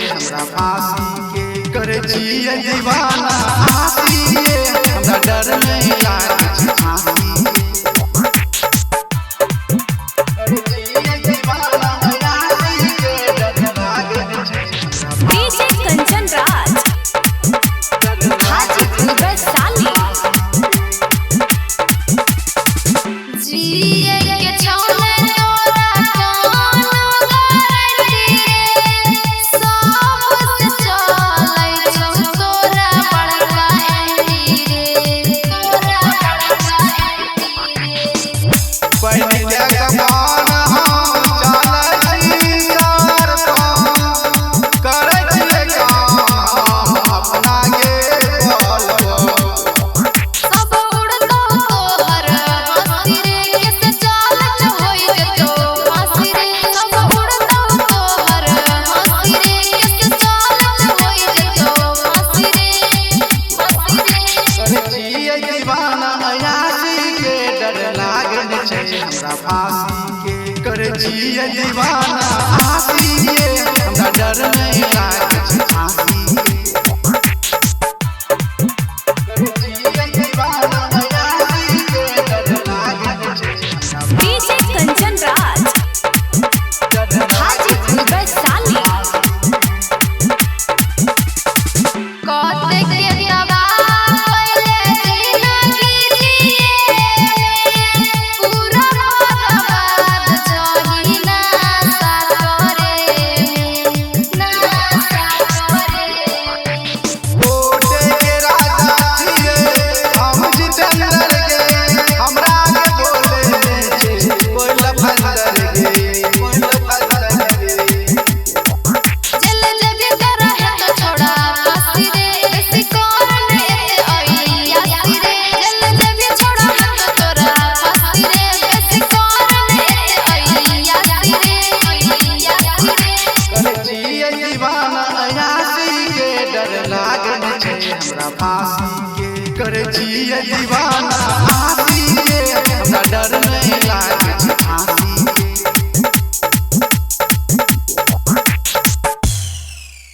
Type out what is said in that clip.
हमरा फांसी के कर जिए दीवाना आसी के हमरा डर नहीं लागे छै फांसी कर जिए दीवाना आसी के डर लागे छै डीजे कंचन राज हाजीपुर वैशाली जिए के छौले तोरा कौन गारंटी सबसे चलै छौ तोरा बड़का एंटी रे तोरा बड़का एंटी रे पहिने के कमान हम चलै छी सर पर करै छियै काम अपना के बोलबो सब उड़तो तोहर हंसी रे कैसे चालत होई जेतो हंसी रे सब उड़तो तोहर हंसी रे कैसे चालत होई जेतो हंसी रे कर जिए दीवाना अयासी के डर लागल छै हमरा फांसी के कर जिए दीवाना आसी के हमरा डर नहीं लागे छै फांसी कर जिए दीवाना अयासी के डर लागल छै डीजे कंचन राज हाजीपुर वैशाली कहते के दवा पहले जिंदगी जिए पूरा बर्बाद जही ना सा करे ना सा करे कोटे के राजा छिए हम जितेंद्र के हमरा के बोले छै कोई लफंदर के कोई लफंदर के चल जब कर है तो छोड़ा फांसी रे ऐसी कौन रे ओई यासी रे चल जब छोड़ा है तो तोरा फांसी रे ऐसी कौन रे ओई यासी रे कर जिए दीवाना अयासी के डर लागल छै हमरा फांसी के कर जिए दीवाना